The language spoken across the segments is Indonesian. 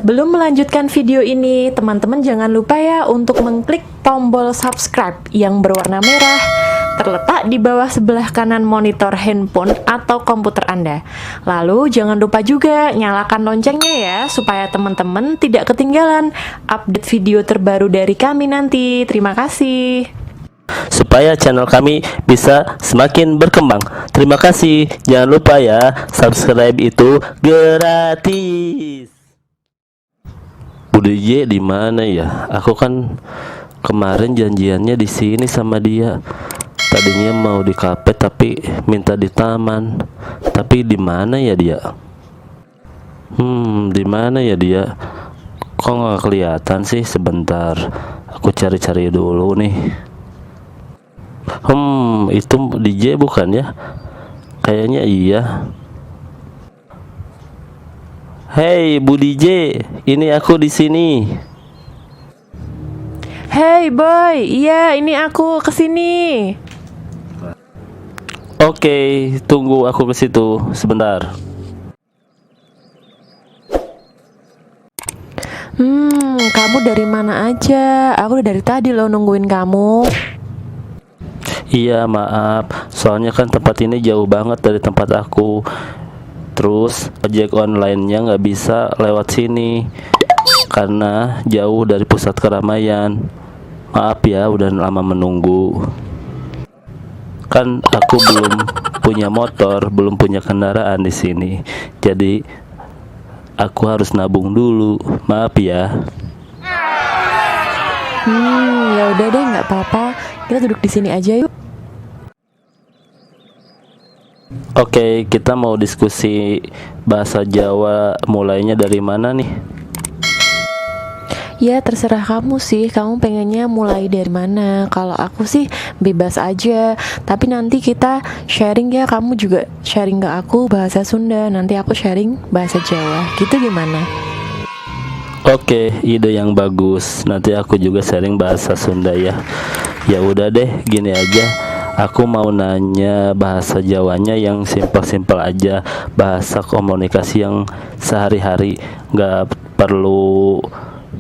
Sebelum melanjutkan video ini, teman-teman jangan lupa ya untuk mengklik tombol subscribe yang berwarna merah terletak di bawah sebelah kanan monitor handphone atau komputer Anda. Lalu jangan lupa juga nyalakan loncengnya ya, supaya teman-teman tidak ketinggalan update video terbaru dari kami nanti. Terima kasih. Supaya channel kami bisa semakin berkembang. Terima kasih. Jangan lupa ya, subscribe itu gratis. Bude J di mana ya? Aku kan kemarin janjiannya di sini sama dia. Tadinya mau di kafe tapi minta di taman. Tapi di mana ya dia? Di mana ya dia? Kok nggak kelihatan sih? Sebentar, aku cari-cari dulu nih. Itu DJ bukan ya? Kayaknya iya. Hey, Bu DJ, ini aku di sini. Hey boy, iya ini aku kesini. Oke, tunggu aku ke situ sebentar. Kamu dari mana aja? Aku udah dari tadi loh nungguin kamu. Iya, maaf. Soalnya kan tempat ini jauh banget dari tempat aku. Terus ojek online-nya nggak bisa lewat sini karena jauh dari pusat keramaian. Maaf ya, udah lama menunggu. Kan aku belum punya motor, belum punya kendaraan di sini. Jadi aku harus nabung dulu. Maaf ya. Ya udah deh, nggak apa-apa. Kita duduk di sini aja yuk. Oke, kita mau diskusi bahasa Jawa, mulainya dari mana nih? Ya terserah kamu sih, kamu pengennya mulai dari mana. Kalau aku sih bebas aja. Tapi nanti kita sharing ya, kamu juga sharing ke aku bahasa Sunda, nanti aku sharing bahasa Jawa. Gitu gimana? Oke, ide yang bagus. Nanti aku juga sharing bahasa Sunda ya. Ya udah deh, gini aja. Aku mau nanya bahasa Jawanya yang simpel-simpel aja, bahasa komunikasi yang sehari-hari, nggak perlu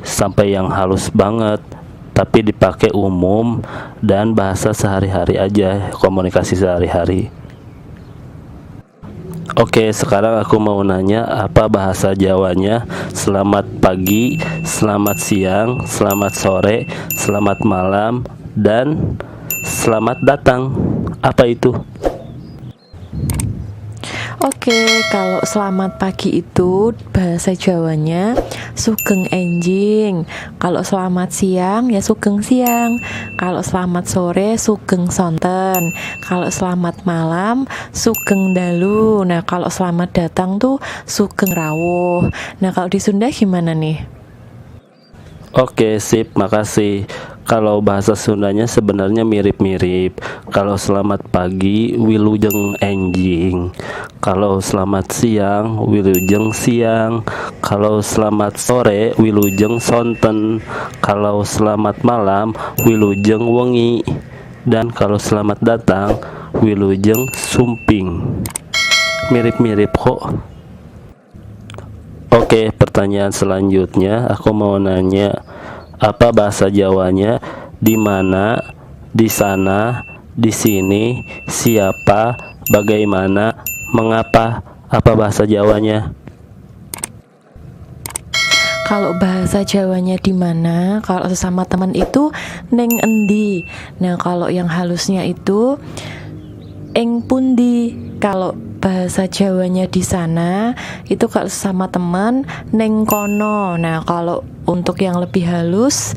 sampai yang halus banget, tapi dipakai umum dan bahasa sehari-hari aja, komunikasi sehari-hari. Oke, sekarang aku mau nanya apa bahasa Jawanya. Selamat pagi, selamat siang, selamat sore, selamat malam, dan selamat datang. Apa itu? Oke, kalau selamat pagi itu bahasa Jawanya sugeng enjing. Kalau selamat siang ya sugeng siang. Kalau selamat sore sugeng sonten. Kalau selamat malam sugeng dalu. Nah, kalau selamat datang tuh sugeng rawuh. Nah, kalau di Sunda gimana nih? Oke, sip, makasih. Kalau bahasa Sundanya sebenarnya mirip-mirip. Kalau selamat pagi, wilujeng enjing. Kalau selamat siang, wilujeng siang. Kalau selamat sore, wilujeng sonten. Kalau selamat malam, wilujeng wengi. Dan kalau selamat datang, wilujeng sumping. Mirip-mirip kok. Oke, pertanyaan selanjutnya aku mau nanya apa bahasa Jawanya? Di mana, di sana, di sini, siapa, bagaimana, mengapa? Apa bahasa Jawanya? Kalau bahasa Jawanya di mana? Kalau sesama teman itu neng endi. Nah, kalau yang halusnya itu ing pundi. Kalau bahasa Jawanya di sana itu kalau sama teman neng kono. Nah, kalau untuk yang lebih halus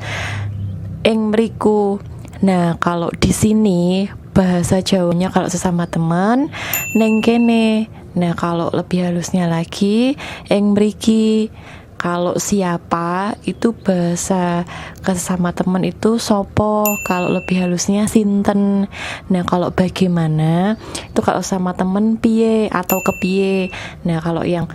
ing mriku. Nah, kalau di sini bahasa Jawanya kalau sesama teman neng kene. Nah, kalau lebih halusnya lagi ing mriki. Kalau siapa itu bahasa sesama teman itu sopo. Kalau lebih halusnya sinten. Nah, kalau bagaimana itu kalau sama temen piye atau kepiye. Nah, kalau yang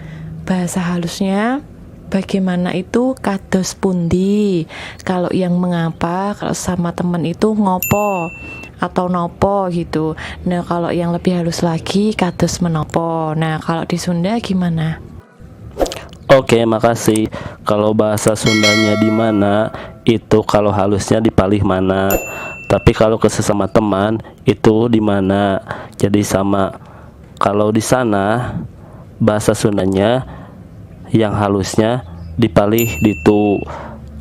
bahasa halusnya bagaimana itu kados pundi. Kalau yang mengapa kalau sama temen itu ngopo atau nopo gitu. Nah, kalau yang lebih halus lagi kados menopo. Nah, kalau di Sunda gimana? Oke, makasih. Kalau bahasa Sundanya di mana, itu kalau halusnya di palih mana. Tapi kalau ke sesama teman itu di mana. Jadi sama. Kalau di sana bahasa Sundanya yang halusnya di palih ditu.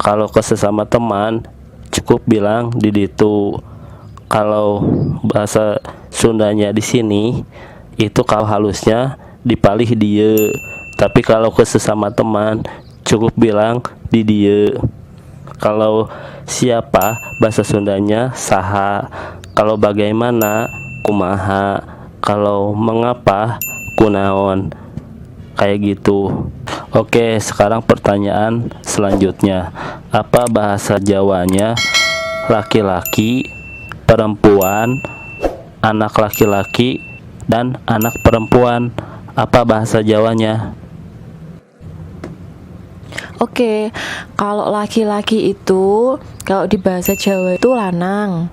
Kalau ke sesama teman cukup bilang di ditu. Kalau bahasa Sundanya di sini itu kalau halusnya dipalih dia. Tapi kalau ke sesama teman cukup bilang di dia. Kalau siapa bahasa Sundanya saha. Kalau bagaimana kumaha. Kalau mengapa kunaon. Kayak gitu. Oke, sekarang pertanyaan selanjutnya. Apa bahasa Jawanya laki-laki, perempuan, anak laki-laki, dan anak perempuan? Apa bahasa Jawanya? Oke, kalau laki-laki itu, kalau di bahasa Jawa itu lanang.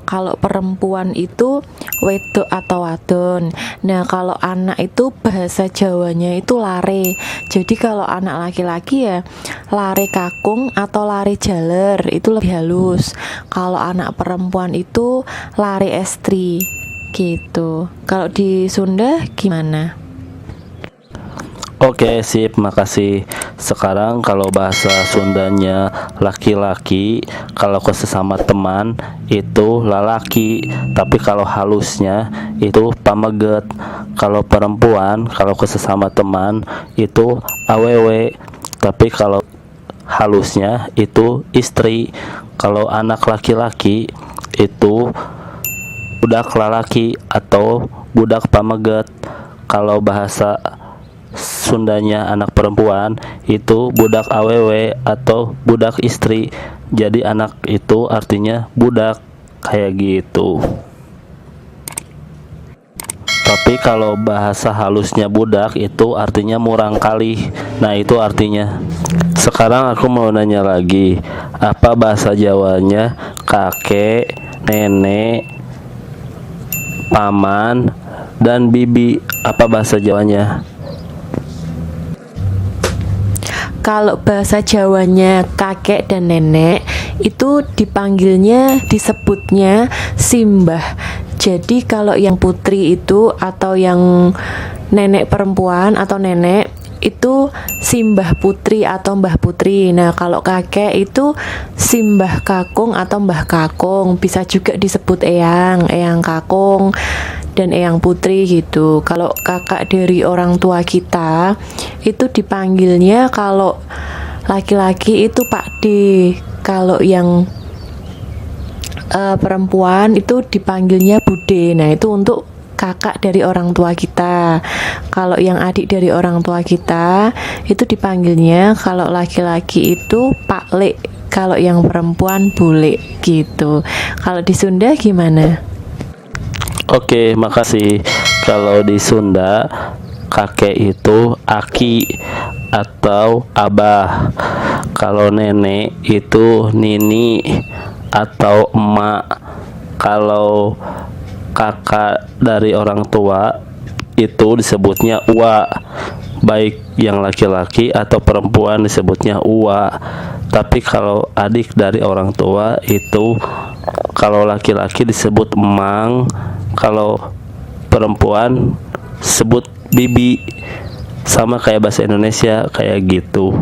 Kalau perempuan itu wedok atau wadon. Nah, kalau anak itu bahasa Jawanya itu lare. Jadi kalau anak laki-laki ya lare kakung atau lare jaler, itu lebih halus. Kalau anak perempuan itu lare estri gitu. Kalau di Sunda gimana? Oke, sip, makasih. Sekarang kalau bahasa Sundanya laki-laki, kalau ke sesama teman itu lalaki, tapi kalau halusnya itu pameget. Kalau perempuan, kalau ke sesama teman itu awewe, tapi kalau halusnya itu istri. Kalau anak laki-laki itu budak lalaki atau budak pameget. Kalau bahasa Sundanya anak perempuan itu budak awewe atau budak istri. Jadi anak itu artinya budak, kayak gitu. Tapi kalau bahasa halusnya budak itu artinya murang kali. Nah, itu artinya. Sekarang aku mau nanya lagi. Apa bahasa Jawanya kakek, nenek, paman, dan bibi? Apa bahasa Jawanya? Kalau bahasa Jawanya kakek dan nenek itu disebutnya simbah. Jadi kalau yang putri itu atau yang nenek perempuan atau nenek itu simbah putri atau mbah putri. Nah, kalau kakek itu simbah kakung atau mbah kakung. Bisa juga disebut eyang kakung dan eyang putri gitu. Kalau kakak dari orang tua kita itu dipanggilnya kalau laki-laki itu Pak D. Kalau yang perempuan itu dipanggilnya Bude. Nah, itu untuk kakak dari orang tua kita. Kalau yang adik dari orang tua kita itu dipanggilnya kalau laki-laki itu Pak Le. Kalau yang perempuan Bule gitu. Kalau di Sunda gimana? Oke, makasih. Kalau di Sunda kakek itu aki atau abah. Kalau nenek itu nini atau emak. Kalau kakak dari orang tua itu disebutnya uwa. Baik yang laki-laki atau perempuan disebutnya uwa. Tapi kalau adik dari orang tua itu kalau laki-laki disebut emang, kalau perempuan sebut bibi. Sama kayak bahasa Indonesia, kayak gitu.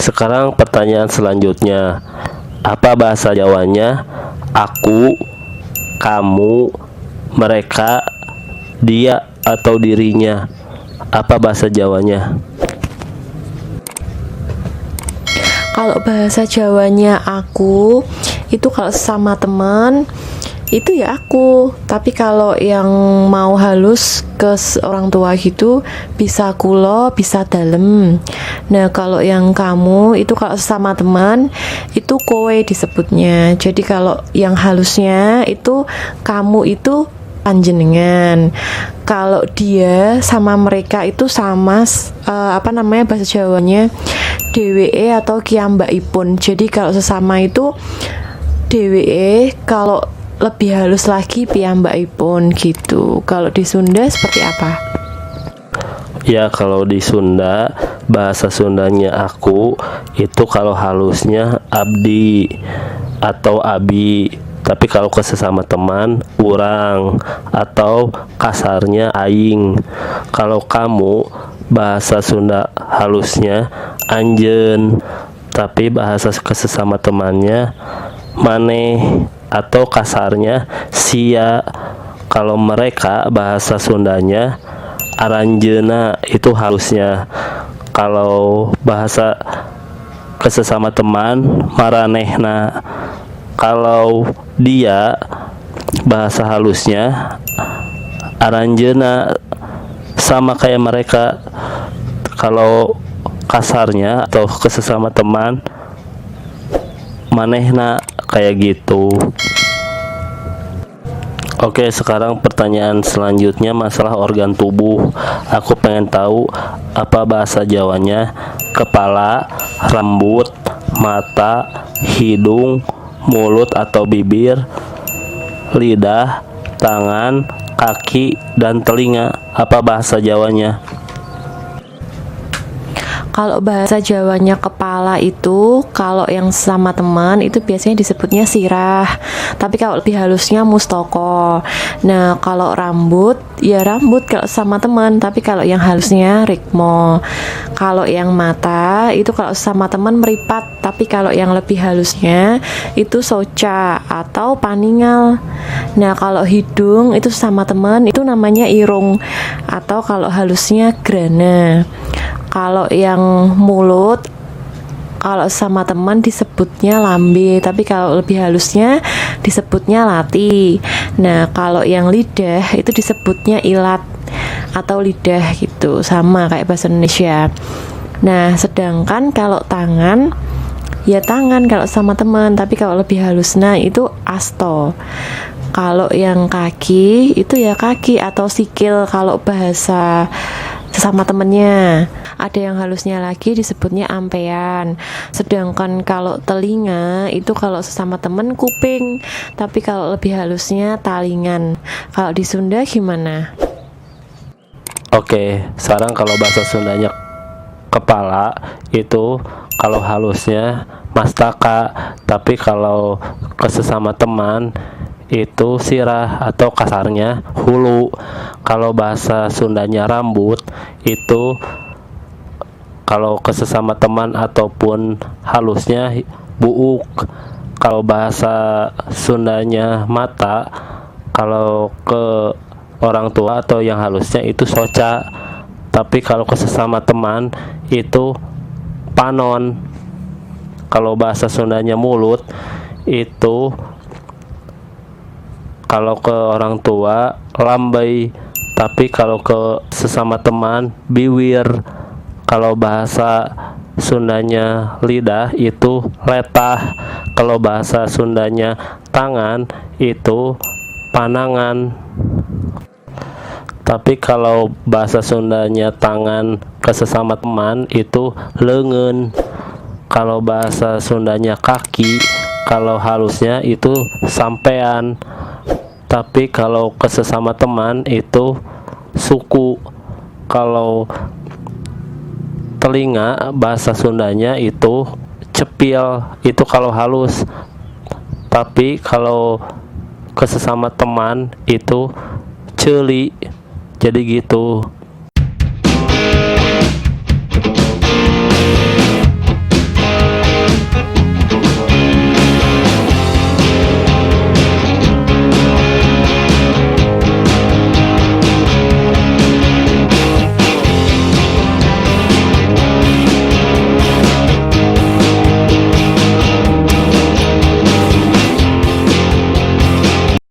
Sekarang pertanyaan selanjutnya. Apa bahasa Jawanya aku, kamu, mereka, dia, atau dirinya? Apa bahasa Jawanya? Kalau bahasa Jawanya aku itu kalau sama teman itu ya aku. Tapi kalau yang mau halus ke orang tua gitu bisa kulo, bisa dalem. Nah, kalau yang kamu itu kalau sama teman itu kowe disebutnya. Jadi kalau yang halusnya itu kamu itu panjenengan. Kalau dia sama mereka itu sama bahasa Jawanya DWE atau kiambaipun. Jadi kalau sesama itu DWE, kalau lebih halus lagi piyambakipun gitu. Kalau di Sunda seperti apa? Ya, kalau di Sunda bahasa Sundanya aku itu kalau halusnya abdi atau abi, tapi kalau ke sesama teman urang, atau kasarnya aing. Kalau kamu bahasa Sunda halusnya anjeun, tapi bahasa ke sesama temannya maneh, atau kasarnya sia. Kalau mereka bahasa Sundanya aranjeuna, itu halusnya. Kalau bahasa ke sesama teman maranehna. Kalau dia bahasa halusnya aranjeuna, sama kayak mereka. Kalau kasarnya atau ke sesama teman manehna, kayak gitu. Oke, sekarang pertanyaan selanjutnya masalah organ tubuh. Aku pengen tahu apa bahasa Jawanya kepala, rambut, mata, hidung, mulut atau bibir, lidah, tangan, kaki, dan telinga. Apa bahasa Jawanya? Kalau bahasa Jawanya kepala itu, kalau yang sama teman itu biasanya disebutnya sirah. Tapi kalau lebih halusnya mustoko. Nah, kalau rambut, ya rambut kalau sama teman. Tapi kalau yang halusnya rikmo. Kalau yang mata, itu kalau sama teman meripat. Tapi kalau yang lebih halusnya itu soca atau paningal. Nah, kalau hidung itu sama teman, itu namanya irung. Atau kalau halusnya grana. Kalau yang mulut, kalau sama teman disebutnya lambe, tapi kalau lebih halusnya disebutnya lati. Nah, kalau yang lidah itu disebutnya ilat atau lidah gitu, sama kayak bahasa Indonesia. Nah, sedangkan kalau tangan, ya tangan kalau sama teman, tapi kalau lebih halusnya itu asto. Kalau yang kaki itu ya kaki atau sikil kalau bahasa sesama temennya. Ada yang halusnya lagi disebutnya ampean. Sedangkan kalau telinga itu kalau sesama temen kuping, tapi kalau lebih halusnya talingan. Kalau di Sunda gimana? Oke, sekarang kalau bahasa Sundanya kepala itu kalau halusnya mastaka, tapi kalau ke sesama teman itu sirah atau kasarnya hulu. Kalau bahasa Sundanya rambut itu kalau ke sesama teman ataupun halusnya buuk. Kalau bahasa Sundanya mata, kalau ke orang tua atau yang halusnya itu soca, tapi kalau ke sesama teman itu panon. Kalau bahasa Sundanya mulut itu kalau ke orang tua lambai, tapi kalau ke sesama teman biwir. Kalau bahasa Sundanya lidah itu letah. Kalau bahasa Sundanya tangan itu panangan. Tapi kalau bahasa Sundanya tangan ke sesama teman itu leungeun. Kalau bahasa Sundanya kaki, kalau halusnya itu sampean. Tapi kalau ke sesama teman itu suku. Kalau telinga bahasa Sundanya itu cepil, itu kalau halus. Tapi kalau ke sesama teman itu ceuli. Jadi gitu.